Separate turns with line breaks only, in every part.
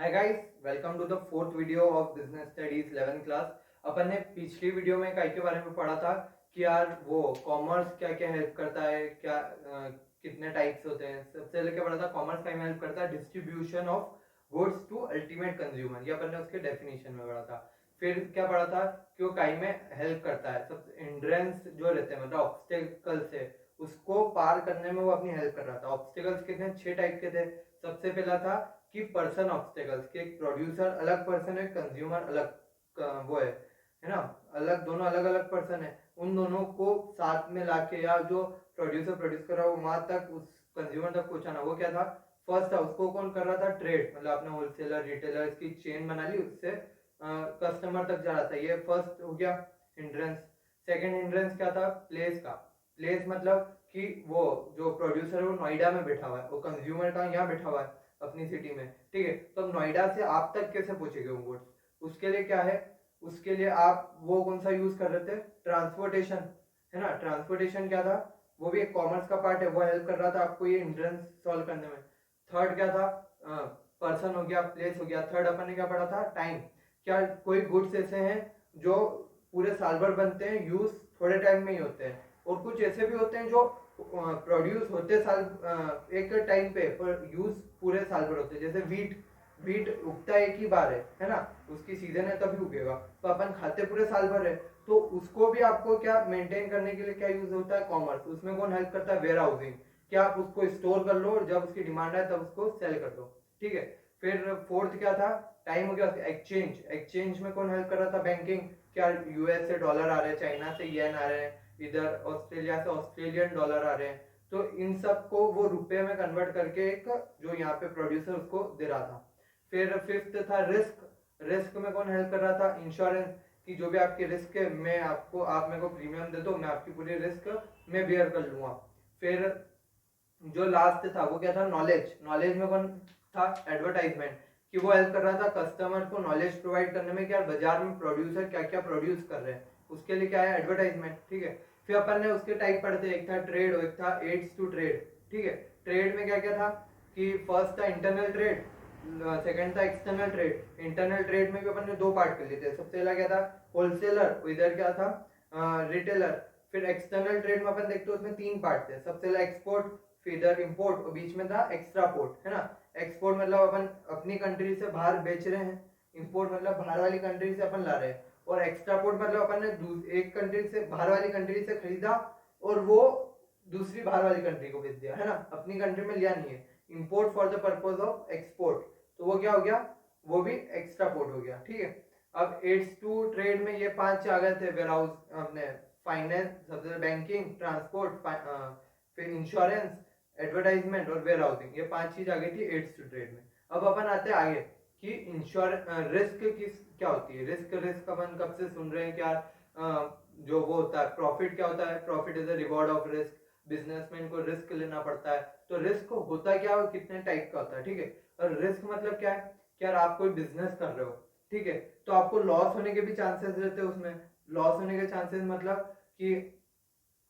Hi guys, welcome to the fourth video of business studies 11th class. अपन ने पिछली video में काय के बारे में पढ़ा था कि यार वो कॉमर्स क्या क्या हेल्प करता है, क्या कितने टाइप्स होते हैं। सबसे पहले क्या पढ़ा था, कॉमर्स काय में हेल्प करता है distribution of goods to ultimate consumer, ये अपन ने उसके डेफिनेशन में पढ़ा था। फिर क्या पढ़ा था कि वो काय में हेल्प करता है, सब हिंड्रेंस जो रहते हैं मतलब ऑब्स्टेकल्स है उसको पार करने में वो अपनी हेल्प कर रहा था। ऑब्स्टेकल्स कितने 6 टाइप के थे। सबसे पहला था कि पर्सन ऑब्स्टेकल्स, कि एक प्रोड्यूसर अलग पर्सन है, कंज्यूमर अलग वो है ना, अलग, दोनों अलग अलग पर्सन है। उन दोनों को साथ में लाके या जो प्रोड्यूसर प्रोड्यूस कर रहा है वहां तक उस कंज्यूमर तक पहुंचाना, वो क्या था, फर्स्ट था। उसको कौन कर रहा था, ट्रेड, मतलब आपने होलसेलर रिटेलर इसकी चेन बना ली, उससे कस्टमर तक जा रहा था। ये फर्स्ट हो गया हिंड्रेंस। सेकंड हिंड्रेंस क्या था, प्लेस का। प्लेस मतलब कि वो जो प्रोड्यूसर है वो नोएडा में बैठा हुआ है, वो कंज्यूमर का यहाँ बैठा हुआ है अपनी सिटी में, ठीक है। तो अब नोएडा से आप तक कैसे पहुंचेंगे वो गुड्स, उसके लिए क्या है, उसके लिए आप वो कौन सा यूज कर रहे थे, ट्रांसपोर्टेशन, है ना। ट्रांसपोर्टेशन क्या था, वो भी एक कॉमर्स का पार्ट है, वो हेल्प कर रहा था आपको ये हिंड्रेंस सॉल्व करने में। थर्ड क्या था, पर्सन हो गया, प्लेस हो गया। थर्ड अपन ने क्या पढ़ा था, टाइम। क्या कोई गुड्स ऐसे हैं जो पूरे साल भर बनते हैं, यूज थोड़े टाइम में ही होते हैं, और कुछ ऐसे भी होते हैं जो प्रोड्यूस होते साल एक टाइम पे, पर यूज पूरे साल भर होते हैं। जैसे वीट, वीट उगता एक ही बार है ना, उसकी सीजन है तभी उगेगा, तो अपन खाते पूरे साल भर है। तो उसको भी आपको क्या मेंटेन करने के लिए क्या यूज होता है, कॉमर्स। उसमें कौन हेल्प करता है, वेयर हाउसिंग, कि आप उसको स्टोर कर लो और जब उसकी डिमांड है तब उसको सेल कर दो, ठीक है। फिर फोर्थ क्या था, टाइम हो गया। एक्सचेंज, एक्सचेंज में कौन हेल्प कर रहा था, बैंकिंग। क्या यूएस से डॉलर आ रहे हैं, चाइना से येन आ रहे हैं, इधर ऑस्ट्रेलिया से ऑस्ट्रेलियन डॉलर आ रहे हैं, तो इन सब को वो रुपए में कन्वर्ट करके एक जो यहाँ पे प्रोड्यूसर उसको दे रहा था। फिर फिफ्थ था रिस्क। रिस्क में कौन हेल्प कर रहा था, इंश्योरेंस, कि जो भी आपके रिस्क है मैं आपको, आप मेरे को प्रीमियम दे दो, मैं आपकी पूरी रिस्क मैं बियर कर लूंगा। फिर जो लास्ट था वो क्या था, नॉलेज। नॉलेज में कौन था, एडवर्टाइजमेंट, कि वो हेल्प कर रहा था कस्टमर को नॉलेज प्रोवाइड करने में, क्या बाजार में प्रोड्यूसर क्या क्या प्रोड्यूस कर रहे हैं, उसके लिए क्या है, एडवर्टाइजमेंट, ठीक है। फिर अपन ने उसके टाइप पढ़ते, एक था ट्रेड और एक था एड्स टू ट्रेड, ठीक है। ट्रेड में क्या क्या था, कि फर्स्ट था इंटरनल ट्रेड, सेकंड था एक्सटर्नल ट्रेड। इंटरनल ट्रेड में भी अपन ने दो पार्ट कर लिए थे। सबसे पहला क्या था, होलसेलर, इधर क्या था, रिटेलर। फिर एक्सटर्नल ट्रेड में अपन देखते उसमें तीन पार्ट थे। सबसे पहला एक्सपोर्ट, फिर इधर इंपोर्ट, और बीच में था एक्स्ट्रा पोर्ट, है ना। एक्सपोर्ट मतलब अपन अपनी कंट्री से बाहर बेच रहे हैं, इंपोर्ट मतलब बाहर वाली कंट्री से अपन ला रहे हैं, और एक्स्ट्रा पोर्ट मतलब अपन ने एक कंट्री से, बाहर वाली कंट्री से खरीदा और वो दूसरी बाहर वाली कंट्री को बेच दिया, है ना, अपनी कंट्री में लिया नहीं है। Import for the purpose of export, तो वो क्या हो गया, वो भी एक्स्ट्रा पोर्ट हो गया, ठीक है। अब एड्स टू ट्रेड में ये पांच आ गए थे, वेयर हाउस, अपने फाइनेंस, सबसे बैंकिंग, ट्रांसपोर्ट, फिर इंश्योरेंस, एडवर्टाइजमेंट और वेयर हाउसिंग, ये पांच चीज आ गई थी एड्स टू ट्रेड में। अब अपन आते हैं आगे कि इंश्योरेंस, रिस्क किस क्या होती है। रिस्क, रिस्क अपन कब से सुन रहे हैं, क्या जो वो होता है प्रॉफिट, क्या होता है, profit is the reward of risk. Businessman को रिस्क लेना पड़ता है, तो रिस्क होता क्या है, कितने टाइप का होता है, ठीक है। और रिस्क मतलब क्या है, क्या आप कोई बिजनेस कर रहे हो, ठीक है, तो आपको लॉस होने के भी चांसेस रहते हैं उसमें। लॉस होने के चांसेस मतलब कि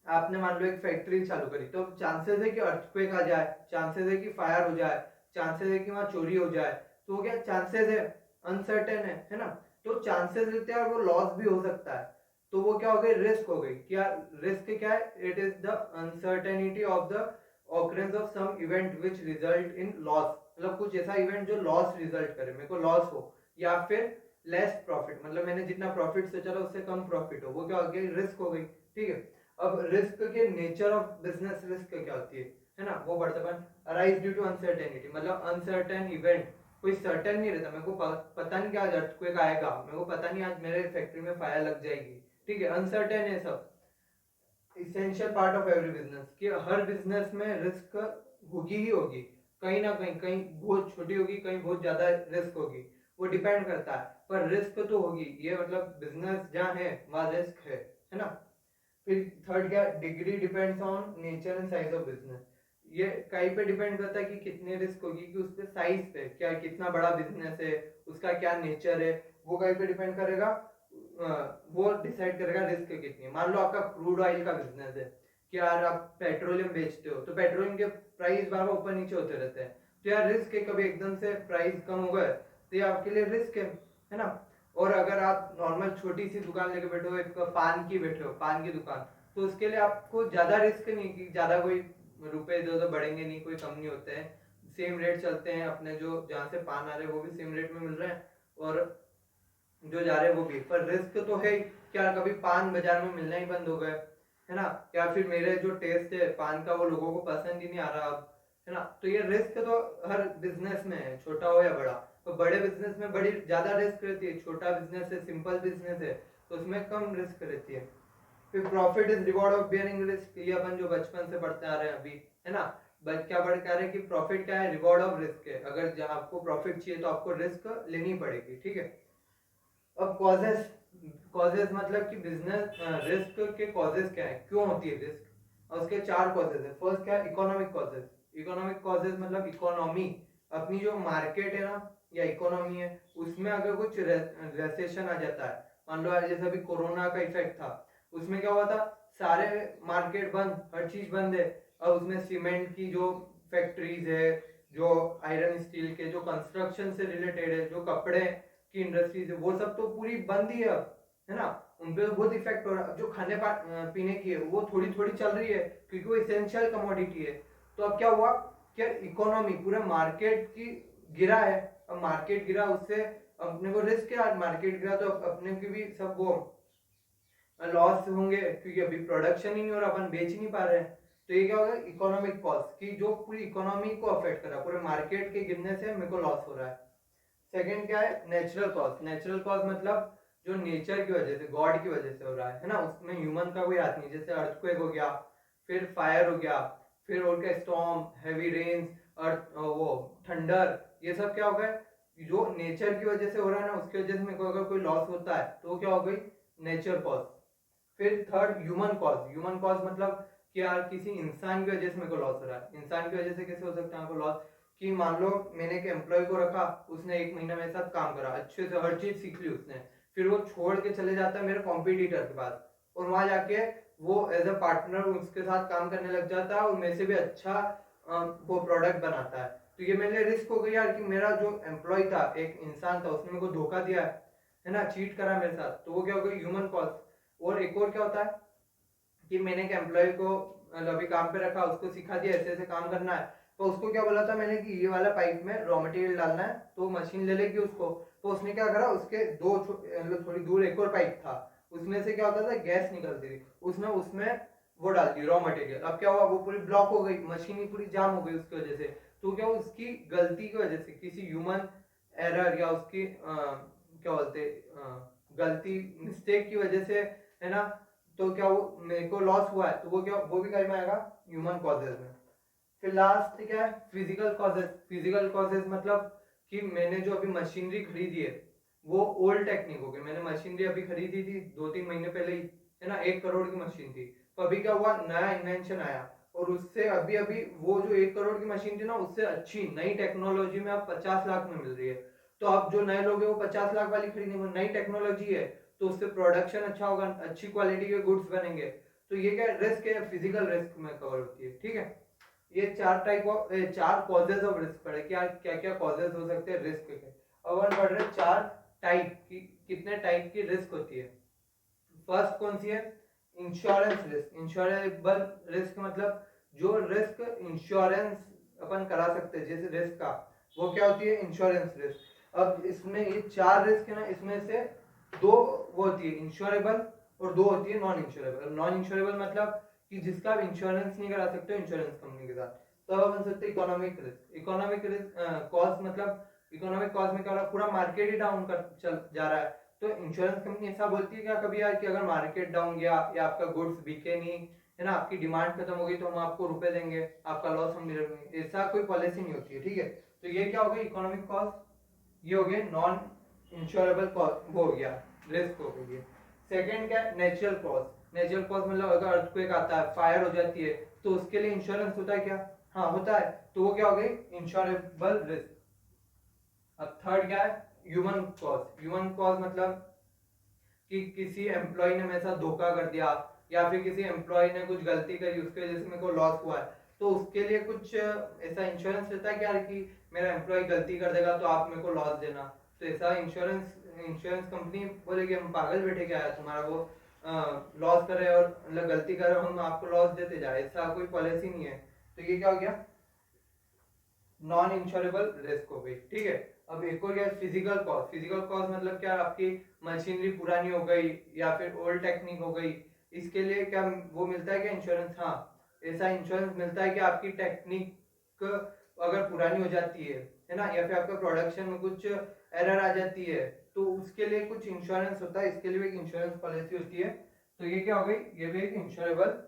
आपने मान लो एक फैक्ट्री चालू करी, तो चांसेस है कि अर्थक्वेक आ जाए, चांसेस है कि फायर हो जाए, चांसेस है कि वहां चोरी हो जाए, तो वो क्या चांसेस है, अनसर्टेन है ना। तो चांसेस रहते हैं और वो लॉस भी हो सकता है, तो वो क्या हो गई, रिस्क हो गई। क्या रिस्क क्या है, it is the uncertainty of the occurrence of some event which result in loss, मतलब कुछ ऐसा इवेंट जो लॉस रिजल्ट करे, मेरे को लॉस हो, या फिर लेस प्रॉफिट, मतलब मैंने जितना प्रॉफिट सोचा था उससे कम प्रॉफिट हो, वो क्या हो गई, रिस्क हो गई, ठीक है। अब रिस्क के नेचर ऑफ बिजनेस रिस्क क्या होती है ना, वो बढ़ते अपन, अराइज ड्यू टू अनसर्टेनिटी, मतलब अनसर्टेन इवेंट, कोई सर्टेन नहीं रहता, मेरे को पता नहीं कि आज अर्थक्वेक आएगा, मेरे को पता नहीं आज मेरे फैक्ट्री में फायर लग जाएगी, ठीक है, अनसर्टेन है सब। Essential part of every business, कि हर बिजनेस में रिस्क होगी ही होगी, कहीं ना कहीं, कहीं बहुत छोटी होगी, कहीं बहुत ज्यादा रिस्क होगी, वो डिपेंड करता है, पर रिस्क तो होगी, ये मतलब बिजनेस जहाँ है वहां रिस्क है ना। फिर थर्ड क्या, degree depends on nature and size of business, ये कहीं पे डिपेंड करता है कि कितने रिस्क होगी, कि उसके साइज पे, क्या कितना बड़ा बिजनेस है, उसका क्या नेचर है, वो कहीं पे डिपेंड करेगा, वो डिसाइड करेगा रिस्क कितनी है। मान लो आपका क्रूड ऑयल का बिजनेस है, कि यार आप पेट्रोलियम बेचते हो, तो पेट्रोलियम के प्राइस बार बार ऊपर नीचे होते रहते हैं, तो यार रिस्क है, कभी एकदम से प्राइस कम हो गए तो ये आपके लिए रिस्क है ना। और अगर आप नॉर्मल छोटी सी दुकान लेके बैठे हो, एक पान की दुकान, तो उसके लिए आपको ज्यादा रिस्क नहीं कि ज्यादा कोई रुपए इधर उधर बढ़ेंगे नहीं, कोई कम नहीं होते हैं, सेम रेट चलते हैं अपने, जो जहाँ से पान आ रहे हैं वो भी सेम रेट में मिल रहे हैं और जो जा रहे हैं वो भी। पर रिस्क तो है ही, क्या कभी पान बाजार में मिलना ही बंद हो गए, है ना, या फिर मेरे जो टेस्ट है पान का वो लोगों को पसंद ही नहीं आ रहा अब, है ना। तो ये रिस्क तो हर बिजनेस में है, छोटा हो या बड़ा। तो बड़े बिजनेस में बड़ी ज्यादा रिस्क रहती है, छोटा बिजनेस है, सिंपल बिजनेस है, तो उसमें कम रिस्क रहती है। फिर profit is reward of bearing risk, ये अपन जो बचपन से पढ़ते आ रहे हैं अभी, है ना। बट क्या पढ़ कह रहे हैं कि प्रॉफिट क्या है, रिवॉर्ड ऑफ रिस्क है। अगर जहाँ आपको प्रॉफिट चाहिए तो आपको रिस्क लेनी पड़ेगी, ठीक है। अब कॉजेस, कॉजेस मतलब कि बिजनेस रिस्क के कॉजेस क्या है, क्यों होती है रिस्क, और उसके 4 कॉजेस है। फर्स्ट क्या है, इकोनॉमिक कॉजेस। इकोनॉमिक कॉजेस मतलब इकोनॉमी, अपनी जो मार्केट है ना या इकोनॉमी है, उसमें अगर कुछ रेसेशन आ जाता है, मान लो जैसे अभी कोरोना का इफेक्ट था, उसमें क्या हुआ था, सारे मार्केट बंद, हर चीज बंद है। अब उसमें सीमेंट की जो फैक्ट्रीज है, जो आयरन स्टील के, जो कंस्ट्रक्शन से रिलेटेड है, जो कपड़े की इंडस्ट्रीज है, वो सब तो पूरी बंद ही है अब, है ना। उन पे बहुत इफेक्ट हो रहा है। जो खाने पीने की है वो थोड़ी थोड़ी चल रही है क्योंकि वो इसेंशियल कमोडिटी है। तो अब क्या हुआ, क्या इकोनॉमी पूरे मार्केट की गिरा है। अब मार्केट गिरा, उससे अपने को रिस्क है, मार्केट गिरा तो अपने की भी सब वो लॉस होंगे क्योंकि अभी प्रोडक्शन ही नहीं हो रहा, अपन बेच ही नहीं पा रहे हैं। तो ये क्या होगा, इकोनॉमिक कॉस्ट की जो पूरी इकोनॉमी को अफेक्ट कर रहा है, पूरे मार्केट के गिरने से मेरे को लॉस हो रहा है। सेकंड क्या है, नेचुरल कॉज। नेचुरल कॉज मतलब जो नेचर की वजह से, गॉड की वजह से हो रहा है ना, उसमें ह्यूमन का कोई हाथ नहीं। जैसे अर्थक्वेक हो गया, फिर फायर हो गया, फिर और क्या, स्टॉर्म, हैवी रेन्स, अर्थ वो थंडर, ये सब क्या हो गया, जो नेचर की वजह से हो रहा है ना, उसकी वजह से मेरे को अगर कोई लॉस होता है तो क्या हो गई, नेचर कॉज। फिर third, human cause. Human cause मतलब कि यार किसी इंसान की वजह से मेरे को लॉस हो रहा है। इंसान की वजह से कैसे हो सकता है आपको लॉस, कि मान लो मैंने एक एम्प्लॉय को रखा, उसने 1 महीना मेरे साथ काम करा, अच्छे से हर चीज सीख ली उसने, फिर वो छोड़ के चले जाता है मेरे कॉम्पिटिटर के पास, और वहां जाके वो एज अ पार्टनर उसके साथ काम करने लग जाता है और मेरे से भी अच्छा वो प्रोडक्ट बनाता है। तो ये मेरे लिए रिस्क हो गई यार, कि मेरा जो एम्प्लॉय था, एक इंसान था, उसने मेरे को धोखा दिया है ना, चीट करा मेरे साथ, तो वो क्या हो गई, ह्यूमन कॉज। और एक और क्या होता है कि मैंने एक एम्प्लॉय को अभी काम पे रखा, उसको सिखा दिया ऐसे ऐसे काम करना है, तो उसको क्या बोला था मैंने कि ये वाला पाइप में रॉ मटेरियल डालना है, तो मशीन ले लेगी उसको। तो उसने क्या करा, उसके दो मतलब थोड़ी दूर एक और पाइप था, उसमें से क्या होता था, गैस निकलती थी, उसने उसमें वो डाल दी रॉ मटेरियल। अब क्या हुआ, वो पूरी ब्लॉक हो गई, मशीन ही पूरी जाम हो गई उसकी वजह से। तो क्या, उसकी गलती की वजह से, किसी ह्यूमन एरर या उसकी क्या बोलते गलती, मिस्टेक की वजह से, है ना, तो क्या वो मेरे को लॉस हुआ है, तो वो क्या, वो भी कहीं में आएगा ह्यूमन कॉजेज में। फिर लास्ट क्या है, फिजिकल कॉजेज। फिजिकल कॉजेज मतलब कि मैंने जो अभी मशीनरी खरीदी है वो ओल्ड टेक्निक हो गई। मैंने मशीनरी अभी खरीदी थी 2-3 महीने पहले ही, है ना, 1 करोड़ की मशीन थी। तो अभी क्या हुआ, नया इन्वेंशन आया और उससे अभी अभी वो जो 1 करोड़ की मशीन थी ना, उससे अच्छी नई टेक्नोलॉजी में अब 50 लाख में मिल रही है। तो अब जो नए लोग हैं वो 50 लाख वाली खरीदेंगे, नई टेक्नोलॉजी है तो उससे प्रोडक्शन अच्छा होगा, अच्छी क्वालिटी के गुड्स बनेंगे। तो ये क्या रिस्क है, फिजिकल रिस्क में कवर होती है, ठीक है। ये 4 कॉजेज ऑफ रिस्क पढ़े, क्या क्या क्या कॉजेज हो सकते हैं रिस्क के। अब हम पढ़ रहे 4 टाइप की, कितने टाइप की रिस्क होती है। फर्स्ट कौन सी है, इंश्योरेंस रिस्क। इंश्योरेबल रिस्क मतलब जो रिस्क इंश्योरेंस अपन करा सकते हैं जैसे रिस्क का, वो क्या होती है, इंश्योरेंस रिस्क। अब इसमें ये 4 रिस्क है ना, इसमें से 2 वो होती है इंश्योरेबल और 2 होती है नॉन इंश्योरेबल। नॉन इंश्योरेबल मतलब कि जिसका आप इंश्योरेंस नहीं करा सकते इंश्योरेंस कंपनी के साथ, तो अब बन सकते economic risk. Economic risk cost मतलब इकोनॉमिक कॉस्ट में क्या हो रहा है, पूरा मार्केट ही डाउन कर चल जा रहा है, तो इंश्योरेंस कंपनी ऐसा बोलती है क्या कभी यार कि अगर मार्केट डाउन गया या आपका गुड्स बिके नहीं, है ना, आपकी डिमांड खत्म हो गई, तो हम आपको रुपए देंगे, आपका लॉस हम मिलेंगे, ऐसा कोई पॉलिसी नहीं होती है, ठीक है। तो ये क्या हो गया, इकोनॉमिक कॉस्ट, ये हो गया नॉन इंश्योरेबल कॉस्ट, हो गया रिस्क हो गई। सेकंड क्या है, नेचुरल कॉस्ट। नेचुरल कॉस्ट मतलब अगर अर्थक्वेक आता है, फायर हो जाती है, तो उसके लिए इंश्योरेंस होता है क्या, हाँ होता है, तो वो क्या हो गई, इंश्योरेबल रिस्क। अब थर्ड क्या है, ह्यूमन कॉस्ट। ह्यूमन कॉस्ट मतलब कि किसी एम्प्लॉय ने मेरे साथ धोखा कर दिया, या फिर किसी एम्प्लॉय ने कुछ गलती करी, उसकी वजह से मेरे को लॉस हुआ है, तो उसके लिए कुछ ऐसा इंश्योरेंस रहता है कि यार कि मेरा एम्प्लॉय गलती कर देगा तो आप मेरे को लॉस देना, तो ऐसा इंश्योरेंस कंपनी बोलेगी हम पागल बैठे क्या है तुम्हारा वो लॉस कर रहे हैं और मतलब गलती कर रहे हो हम आपको लॉस देते जाए, ऐसा कोई पॉलिसी नहीं है। तो ये क्या हो गया, नॉन इंश्योरेबल रिस्क हो गई, ठीक है। अब एक और क्या, फिजिकल कॉस्ट। फिजिकल कॉस्ट मतलब क्या, आपकी मशीनरी पुरानी हो गई या फिर ओल्ड टेक्निक हो गई, इसके लिए क्या वो मिलता है क्या इंश्योरेंस? हाँ, ऐसा इंश्योरेंस मिलता है कि आपकी टेक्निक अगर पुरानी हो जाती है ना, या फिर आपका प्रोडक्शन में कुछ एरर आ जाती है, तो उसके लिए कुछ इंश्योरेंस होता है, इसके लिए एक इंश्योरेंस पॉलिसी होती है। तो ये क्या हो गई, ये भी एक इंश्योरेबल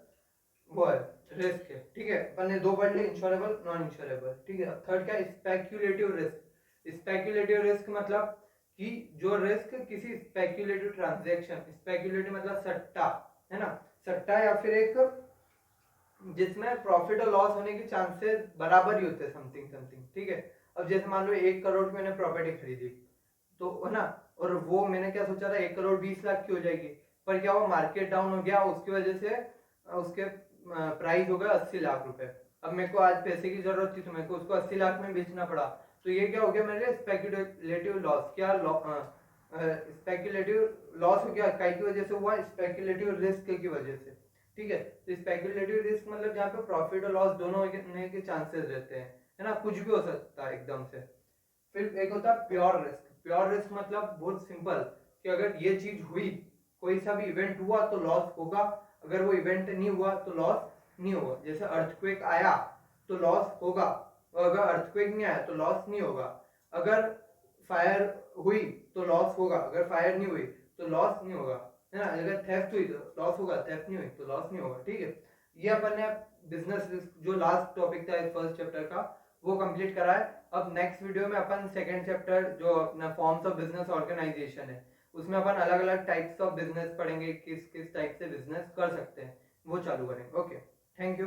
वो है, रिस्क है, ठीक है। अपन ने दो पढ़ लिए, इंश्योरेबल नॉन इंश्योरेबल, ठीक है। अब थर्ड क्या, स्पेक्यूलेटिव रिस्क। स्पेक्यूलेटिव रिस्क मतलब कि जो रिस्क किसी स्पेक्यूलेटिव ट्रांजैक्शन, स्पेक्यूलेटिव मतलब सट्टा, है ना, सट्टा या फिर एक जिसमें प्रॉफिट और लॉस होने के चांसेस बराबर ही होते हैं, समथिंग समथिंग, ठीक है। अब जैसे मान लो 1 करोड़ की मैंने प्रॉपर्टी खरीदी, तो है ना, और वो मैंने क्या सोचा था 1 करोड़ 20 लाख की हो जाएगी, पर क्या हुआ मार्केट डाउन हो गया, उसकी वजह से उसके प्राइस हो गया 80 लाख रुपए। अब मेरे को आज पैसे की जरूरत थी तो मेरे को उसको 80 लाख में बेचना पड़ा, तो ये क्या हो गया मेरे स्पेक्यूलेटिव लॉस। क्या स्पेक्यूलेटिव लॉस हो गया, काय की वजह से हुआ, स्पेक्यूलेटिव रिस्क की वजह से, ठीक है। तो स्पेक्यूलेटिव रिस्क मतलब जहाँ पे प्रॉफिट और लॉस दोनों होने के चांसेस रहते हैं, है ना, कुछ भी हो सकता है एकदम से। फिर एक होता है प्योर रिस्क। प्योर रिस्क मतलब बहुत सिंपल, कि अगर ये चीज हुई, कोई सा भी इवेंट हुआ तो लॉस होगा, अगर वो इवेंट नहीं हुआ तो लॉस नहीं होगा। जैसे अर्थक्वेक आया तो लॉस होगा, और अगर अर्थक्वेक नहीं आया तो लॉस नहीं होगा। अगर फायर हुई तो लॉस होगा, अगर फायर नहीं हुई तो लॉस नहीं होगा, है ना। अगर थेफ्ट हुई तो लॉस होगा, थेफ्ट नहीं हुई तो लॉस नहीं होगा, ठीक है। ये अपन ने बिजनेस रिस्क जो लास्ट टॉपिक था इस फर्स्ट चैप्टर का वो कंप्लीट करा है। अब नेक्स्ट वीडियो में अपन सेकंड चैप्टर जो अपना फॉर्म्स ऑफ बिजनेस ऑर्गेनाइजेशन है, उसमें अपन अलग अलग टाइप्स ऑफ बिजनेस पढ़ेंगे, किस किस टाइप से बिजनेस कर सकते हैं वो चालू करेंगे। Okay, thank you.